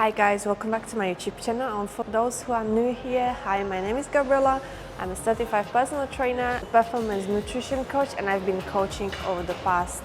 Hi guys, welcome back to my YouTube channel, and for those who are new here, hi, my name is Gabriela. I'm a certified personal trainer, performance nutrition coach, and I've been coaching over the past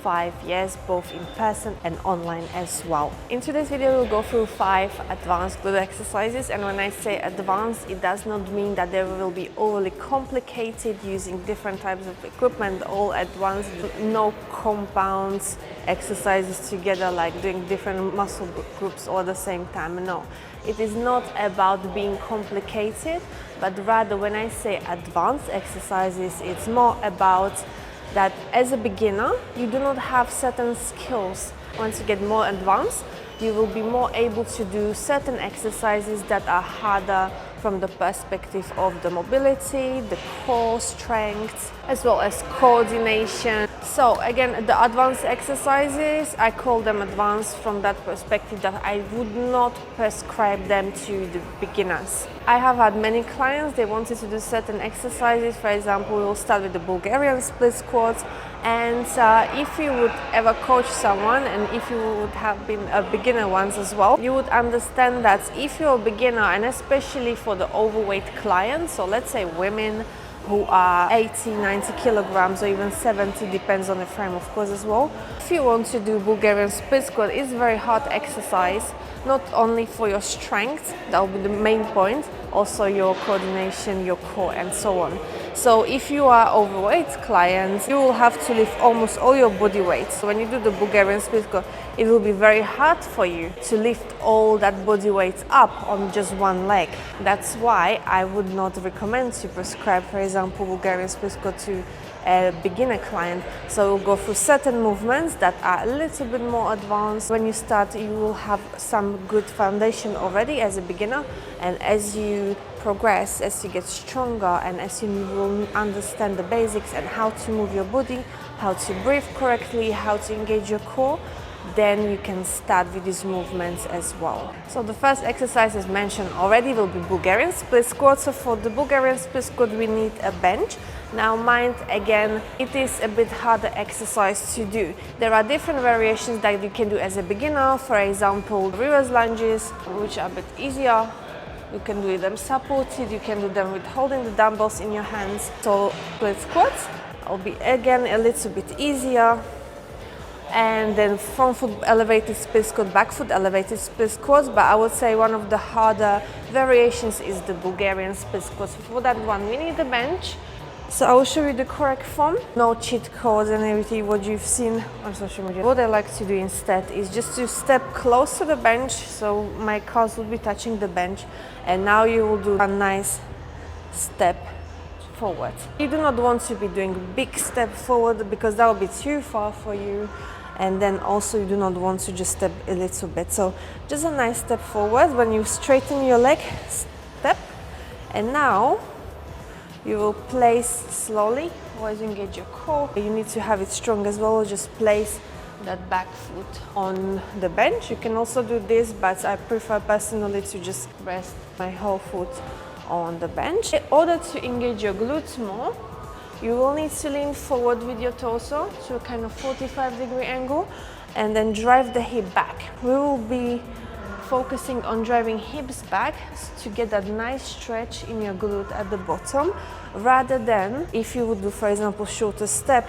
5 years, both in person and online as well. In today's video, we'll go through 5 advanced glute exercises, and when I say advanced, it does not mean that they will be overly complicated using different types of equipment all at once. No compounds exercises together like doing different muscle groups all at the same time. No, it is not about being complicated, but rather when I say advanced exercises, it's more about that as a beginner, you do not have certain skills. Once you get more advanced, you will be more able to do certain exercises that are harder from the perspective of the mobility, the core strength, as well as coordination. So again, the advanced exercises, I call them advanced from that perspective that I would not prescribe them to the beginners. I have had many clients, they wanted to do certain exercises. For example, we'll start with the Bulgarian split squats. And if you would ever coach someone, and if you would have been a beginner once as well, you would understand that if you're a beginner, and especially for the overweight clients, so let's say women who are 80, 90 kilograms or even 70, depends on the frame of course as well. If you want to do Bulgarian split squat, it's a very hard exercise, not only for your strength, that will be the main point, also your coordination, your core and so on. So if you are overweight clients, you will have to lift almost all your body weight. So when you do the Bulgarian split squat, it will be very hard for you to lift all that body weight up on just one leg. That's why I would not recommend to prescribe, for example, Bulgarian split squat to a beginner client. So we'll go through certain movements that are a little bit more advanced. When you start, you will have some good foundation already as a beginner, and as you progress, as you get stronger, and as you will understand the basics and how to move your body, how to breathe correctly, how to engage your core, then you can start with these movements as well. So the first exercise, as mentioned already, will be Bulgarian split squat. So for the Bulgarian split squat, we need a bench. Now mind, again, it is a bit harder exercise to do. There are different variations that you can do as a beginner. For example, reverse lunges, which are a bit easier. You can do them supported, you can do them with holding the dumbbells in your hands. So split squats will be again a little bit easier. And then front foot elevated split squat, back foot elevated split squats, but I would say one of the harder variations is the Bulgarian split squats. For that one, we need a bench. So I will show you the correct form. No cheat codes and everything what you've seen on social media. What I like to do instead is just to step close to the bench, so my calves will be touching the bench, and now you will do a nice step forward. You do not want to be doing a big step forward because that will be too far for you, and then also you do not want to just step a little bit. So just a nice step forward. When you straighten your leg, step, and now you will place slowly, always engage your core. You need to have it strong as well. Just place that back foot on the bench. You can also do this, but I prefer personally to just rest my whole foot on the bench. In order to engage your glutes more, you will need to lean forward with your torso to a kind of 45-degree angle, and then drive the hip back. We will be focusing on driving hips back to get that nice stretch in your glute at the bottom, rather than if you would do, for example, shorter step,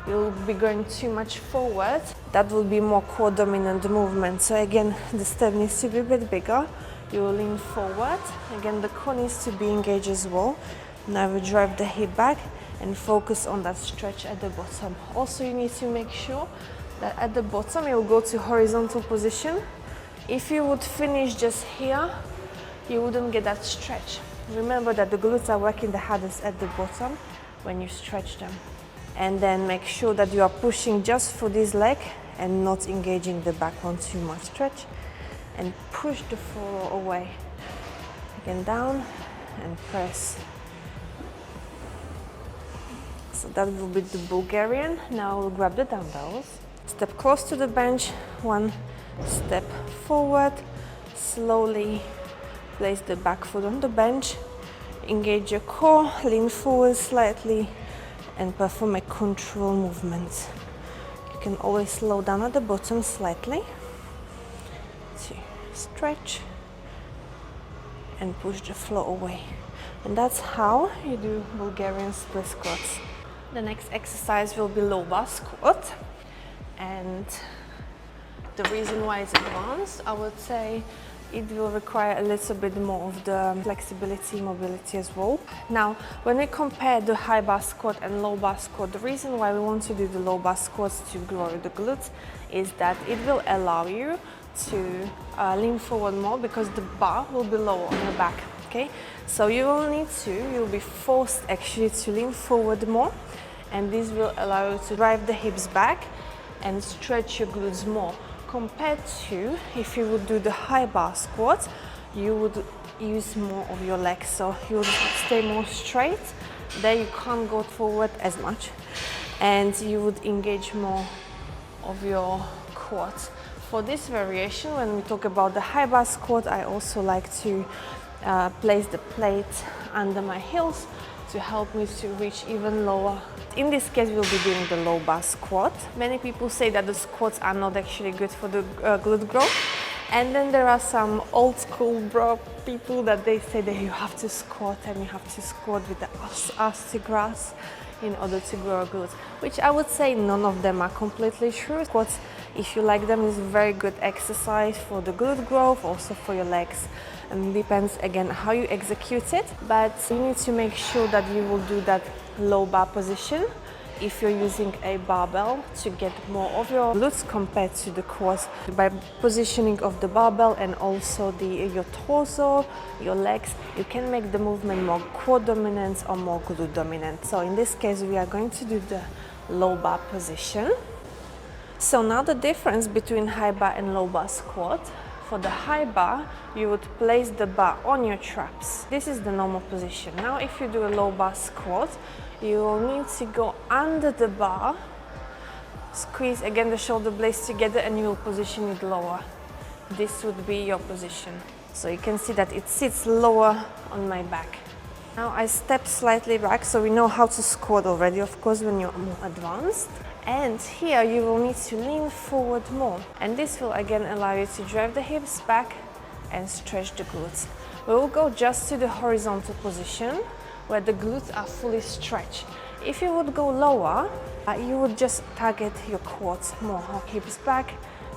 you'll be going too much forward. That will be more core dominant movement. So again, the step needs to be a bit bigger. You will lean forward. Again, the core needs to be engaged as well. Now we drive the hip back and focus on that stretch at the bottom. Also, you need to make sure that at the bottom you'll go to horizontal position. If you would finish just here, you wouldn't get that stretch. Remember that the glutes are working the hardest at the bottom when you stretch them. And then make sure that you are pushing just for this leg and not engaging the back one too much. Stretch and push the floor away. Again, down and press. So that will be the Bulgarian. Now we'll grab the dumbbells. Step close to the bench, one step forward, slowly place the back foot on the bench, engage your core, lean forward slightly, and perform a control movement. You can always slow down at the bottom slightly. 2, stretch, and push the floor away. And that's how you do Bulgarian split squats. The next exercise will be low bar squat. And the reason why it's advanced, I would say it will require a little bit more of the flexibility, mobility as well. Now, when we compare the high bar squat and low bar squat, the reason why we want to do the low bar squats to grow the glutes is that it will allow you to lean forward more because the bar will be lower on your back, okay? So you'll be forced actually to lean forward more, and this will allow you to drive the hips back and stretch your glutes more. Compared to if you would do the high bar squat, you would use more of your legs, so you would stay more straight. There you can't go forward as much, and you would engage more of your quads. For this variation, when we talk about the high bar squat, I also like to place the plate under my heels to help me to reach even lower. In this case, we'll be doing the low bar squat. Many people say that the squats are not actually good for the glute growth. And then there are some old school people that they say that you have to squat and you have to squat with the ass to grass in order to grow glutes, which I would say none of them are completely true. Squats, if you like them, is a very good exercise for the glute growth, also for your legs. And depends again how you execute it, but you need to make sure that you will do that low bar position if you're using a barbell to get more of your glutes compared to the quads. By positioning of the barbell and also your torso, your legs, you can make the movement more quad dominant or more glute dominant. So in this case, we are going to do the low bar position. So now the difference between high bar and low bar squat. For the high bar, you would place the bar on your traps. This is the normal position. Now, if you do a low bar squat, you will need to go under the bar, squeeze again the shoulder blades together, and you will position it lower. This would be your position. So you can see that it sits lower on my back. Now I step slightly back, so we know how to squat already, of course, when you're more advanced. And here you will need to lean forward more. And this will again allow you to drive the hips back and stretch the glutes. We will go just to the horizontal position where the glutes are fully stretched. If you would go lower, you would just target your quads more. Hips back,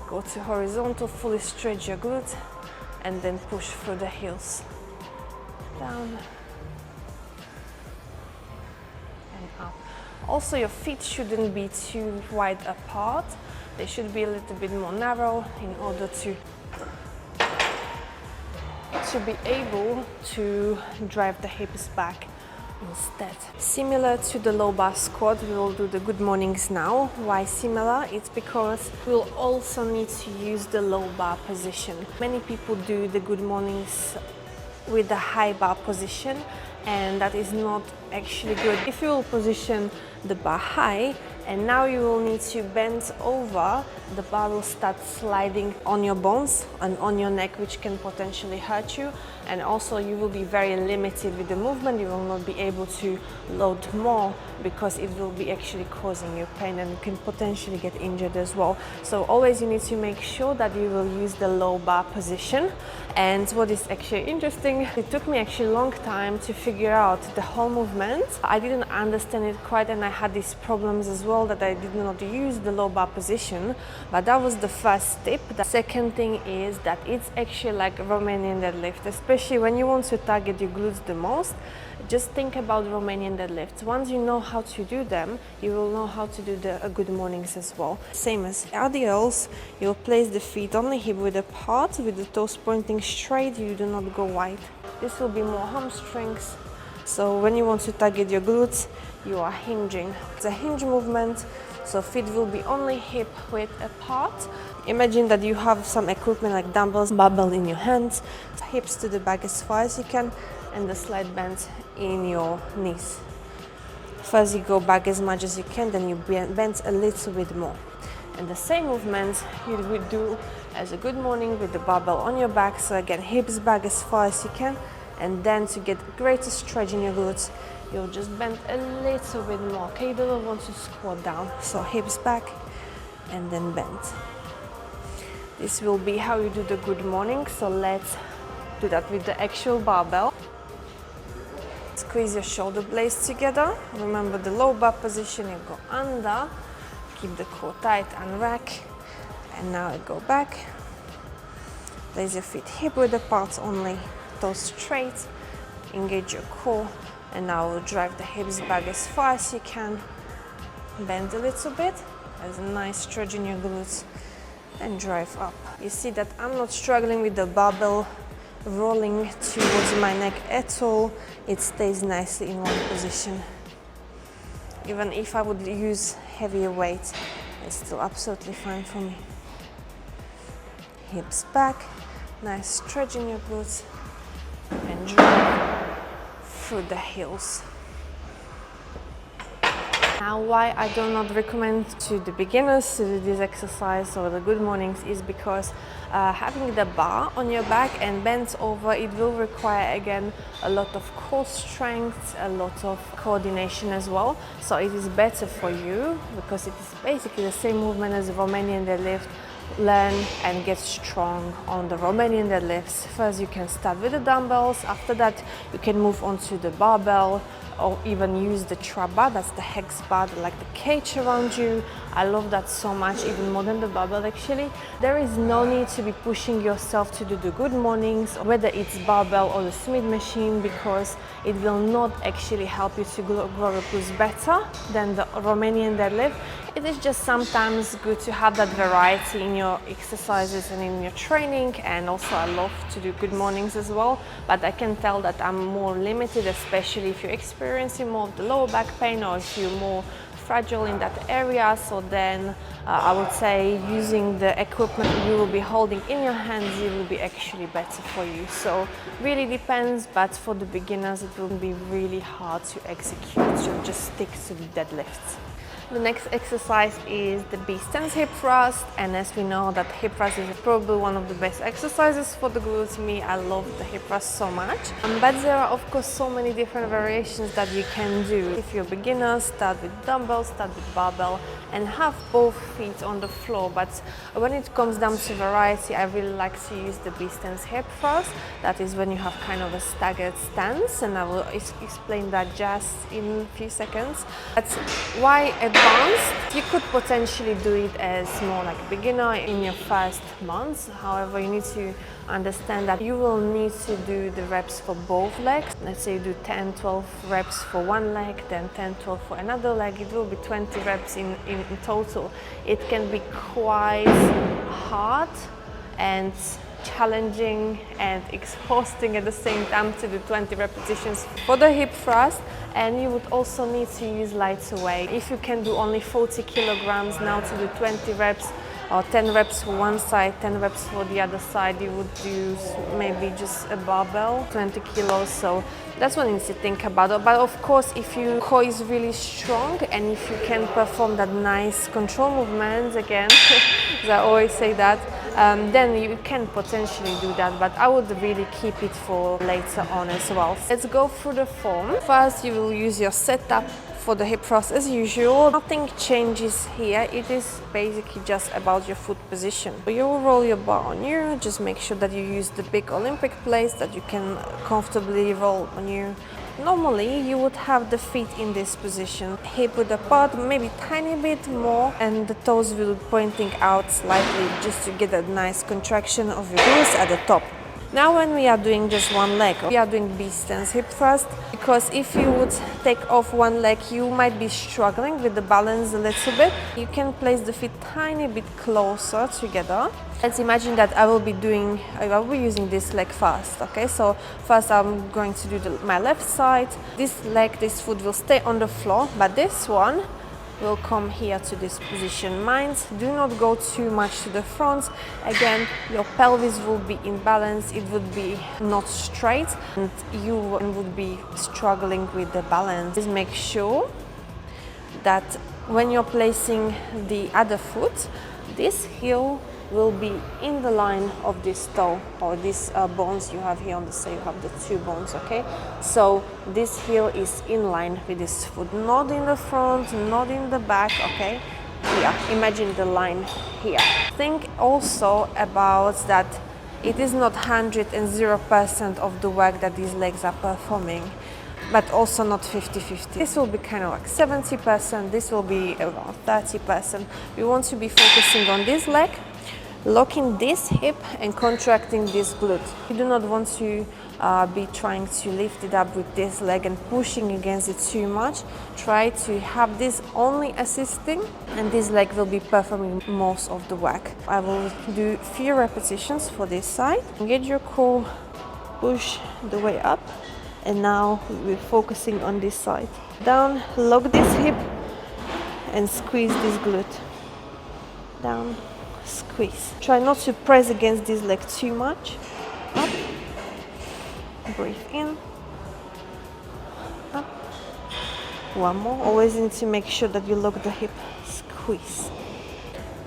go to horizontal, fully stretch your glutes, and then push through the heels. Down. Up. Also, your feet shouldn't be too wide apart. They should be a little bit more narrow in order to be able to drive the hips back instead. Similar to the low bar squat, we will do the good mornings now. Why similar? It's because we'll also need to use the low bar position. Many people do the good mornings with the high bar position, and that is not actually good. If you will position the bar high and now you will need to bend over, the bar will start sliding on your bones and on your neck, which can potentially hurt you, and also you will be very limited with the movement. You will not be able to load more because it will be actually causing you pain, and you can potentially get injured as well. So always you need to make sure that you will use the low bar position. And what is actually interesting, it took me actually a long time to figure out the whole movement. I didn't understand it quite, and I had these problems as well that I did not use the low bar position, but that was the first tip. The second thing is that it's actually like Romanian deadlift, especially when you want to target your glutes the most. Just think about Romanian deadlifts. Once you know how to do them, you will know how to do the good mornings as well. Same as RDLs, you'll place the feet on the hip width apart with the toes pointing straight. You do not go wide. This will be more hamstrings. So when you want to target your glutes, you are hinging. It's a hinge movement, so feet will be only hip width apart. Imagine that you have some equipment like dumbbells, barbell in your hands, hips to the back as far as you can, and the slight bend in your knees. First you go back as much as you can, then you bend a little bit more. And the same movement you would do as a good morning with the barbell on your back. So again, hips back as far as you can, and then to get greater stretch in your glutes, you'll just bend a little bit more. Okay, you don't want to squat down. So hips back and then bend. This will be how you do the good morning, so let's do that with the actual barbell. Squeeze your shoulder blades together. Remember the low bar position, you go under, keep the core tight and rack, and now I go back. Place your feet hip width apart only, toes straight, engage your core, and now drive the hips back as far as you can. Bend a little bit, there's a nice stretch in your glutes, and drive up. You see that I'm not struggling with the barbell rolling towards my neck at all. It stays nicely in one position. Even if I would use heavier weight, it's still absolutely fine for me. Hips back, nice stretch in your glutes, and drive through the heels. Now, why I do not recommend to the beginners to do this exercise or the good mornings is because having the bar on your back and bent over, it will require again a lot of core strength, a lot of coordination as well. So it is better for you because it is basically the same movement as the Romanian deadlift. Learn and get strong on the Romanian deadlifts. First you can start with the dumbbells, after that you can move on to the barbell or even use the trap bar, that's the hex bar, like the cage around you. I love that so much, even more than the barbell actually. There is no need to be pushing yourself to do the good mornings, whether it's barbell or the Smith machine, because it will not actually help you to grow your glutes better than the Romanian deadlift. It is just sometimes good to have that variety in your exercises and in your training, and also I love to do good mornings as well, but I can tell that I'm more limited, especially if you're experiencing more of the lower back pain or if you're more fragile in that area. So then I would say using the equipment you will be holding in your hands, it will be actually better for you. So really depends, but for the beginners it will be really hard to execute, so just stick to the deadlifts. The next exercise is the B-stance hip thrust, and as we know that hip thrust is probably one of the best exercises for the glutes. Me, I love the hip thrust so much, but there are of course so many different variations that you can do. If you're a beginner, start with dumbbells, start with barbell, and have both feet on the floor. But when it comes down to variety, I really like to use the B-stance hip thrust. That is when you have kind of a staggered stance, and I will explain that just in a few seconds. That's why advanced, you could potentially do it as more like a beginner in your first months. However, you need to understand that you will need to do the reps for both legs. Let's say you do 10-12 reps for one leg, then 10-12 for another leg. It will be 20 reps in total. It can be quite hard and challenging and exhausting at the same time to do 20 repetitions for the hip thrust, and you would also need to use lighter weight. If you can do only 40 kilograms now to do 20 reps or 10 reps for one side, 10 reps for the other side, you would use maybe just a barbell, 20 kilos. So that's one thing to think about. But of course, if your core is really strong and if you can perform that nice control movements again, as I always say that, then you can potentially do that, but I would really keep it for later on as well. Let's go through the form. First, you will use your setup for the hip thrust as usual. Nothing changes here. It is basically just about your foot position. You will roll your bar on you. Just make sure that you use the big Olympic plates that you can comfortably roll on you. Normally, you would have the feet in this position, hip width apart, maybe tiny bit more, and the toes will be pointing out slightly just to get a nice contraction of your glutes at the top. Now when we are doing just one leg, we are doing B-stance hip thrust, because if you would take off one leg, you might be struggling with the balance a little bit. You can place the feet tiny bit closer together. Let's imagine that I will be using this leg first, okay? So first I'm going to do my left side. This leg, this foot will stay on the floor, but this one will come here to this position. Mind, do not go too much to the front. Again, your pelvis will be in balance, it would be not straight, and you would be struggling with the balance. Just make sure that when you're placing the other foot, this heel will be in the line of this toe or these bones you have here on the side. You have the two bones, okay? So this heel is in line with this foot, not in the front, not in the back, okay? Here, imagine the line here. think also about that it is not 100% of the work that these legs are performing, but also not 50-50. This will be kind of like 70%, this will be around 30%. We want to be focusing on this leg, locking this hip and contracting this glute. You do not want to be trying to lift it up with this leg and pushing against it too much. Try to have this only assisting, and this leg will be performing most of the work. I will do few repetitions for this side. Engage your core, push the way up, and now we're focusing on this side. Down, lock this hip and squeeze this glute. Down, squeeze. Try not to press against this leg too much. Up, breathe in, up. One more. Always need to make sure that you lock the hip, squeeze.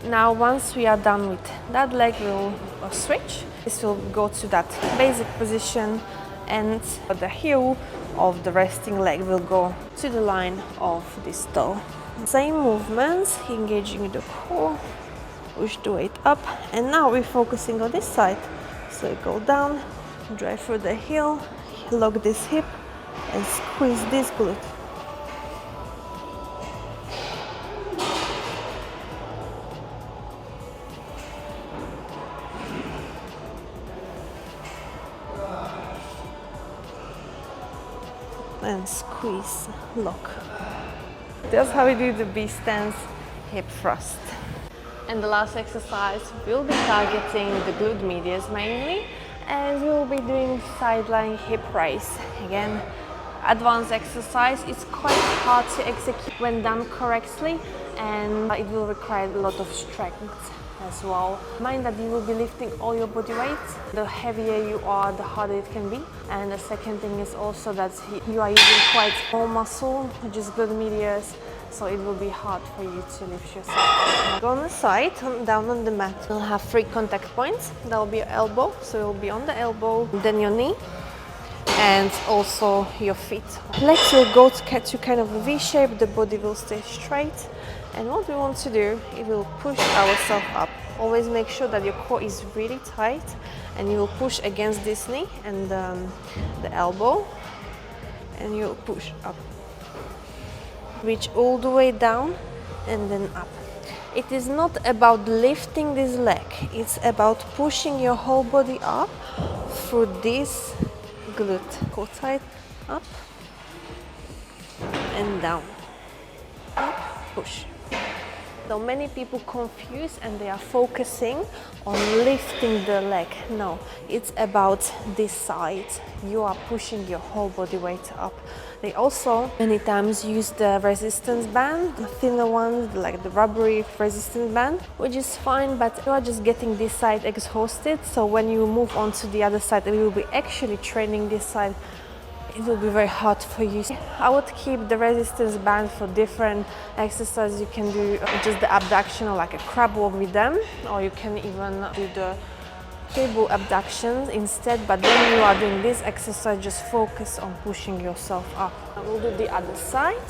Now once we are done with that leg, we'll switch. This will go to that basic position, and the heel of the resting leg will go to the line of this toe. Same movements, engaging the core, push the weight up, and now we're focusing on this side. So you go down, drive through the heel, lock this hip, and squeeze this glute. And squeeze, lock. That's how we do the B stance hip thrust. And the last exercise will be targeting the glute medius mainly, and we will be doing side lying hip raise. Again, advanced exercise. It's quite hard to execute when done correctly, and it will require a lot of strength as well. Mind that you will be lifting all your body weight. The heavier you are, the harder it can be. And the second thing is also that you are using quite small muscle, which is glute medius, so it will be hard for you to lift yourself up. Go on the side, down on the mat. You'll have 3 contact points. That will be your elbow, so you'll be on the elbow, then your knee, and also your feet. Legs will go to kind of a V shape, the body will stay straight. And what we want to do, it will push ourselves up. Always make sure that your core is really tight, and you will push against this knee and the elbow, and you will push up. Reach all the way down and then up. It is not about lifting this leg, it's about pushing your whole body up through this glute. Core tight, up and down, up, push. So many people confuse and they are focusing on lifting the leg. No, it's about this side. You are pushing your whole body weight up. They also many times use the resistance band, the thinner ones, like the rubbery resistance band, which is fine, but you are just getting this side exhausted. So when you move on to the other side, you will be actually training this side. It will be very hard for you. I would keep the resistance band for different exercises. You can do just the abduction or like a crab walk with them, or you can even do the cable abductions instead. But when you are doing this exercise, just focus on pushing yourself up. We'll do the other side.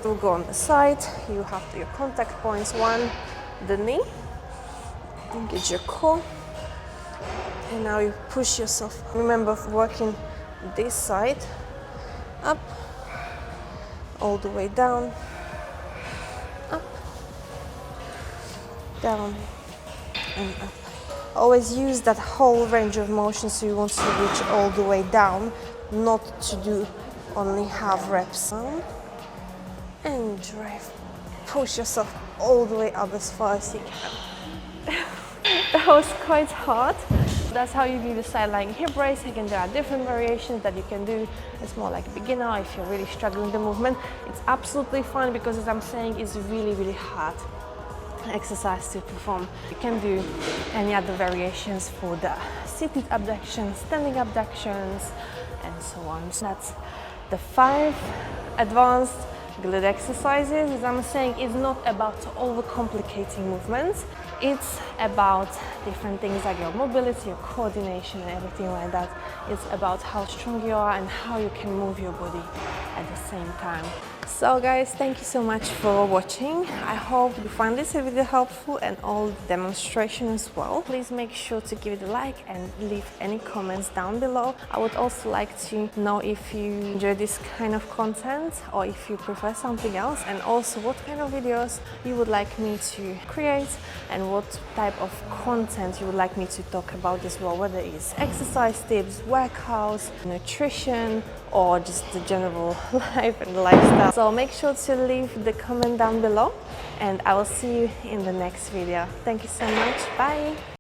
We'll go on the side. You have your contact points. One, the knee. Engage your core. And now you push yourself. Remember working this side, up, all the way down, up, down, and up. Always use that whole range of motion, so you want to reach all the way down, not to do only half reps. Down and drive. Push yourself all the way up as far as you can. That was quite hard. That's how you do the side lying hip raise. Again, there are different variations that you can do. It's more like a beginner. If you're really struggling with the movement, it's absolutely fine, because as I'm saying, it's really, really hard exercise to perform. You can do any other variations for the seated abductions, standing abductions, and so on. So that's the 5 advanced glute exercises. As I'm saying, it's not about overcomplicating movements. It's about different things like your mobility, your coordination, and everything like that. It's about how strong you are and how you can move your body at the same time. So guys, thank you so much for watching. I hope you find this video helpful and all the demonstration as well. Please make sure to give it a like and leave any comments down below. I would also like to know if you enjoy this kind of content or if you prefer something else, and also what kind of videos you would like me to create and what type of content you would like me to talk about as well, whether it's exercise tips, workouts, nutrition, or just the general life and lifestyle. So make sure to leave the comment down below and I will see you in the next video. Thank you so much. Bye.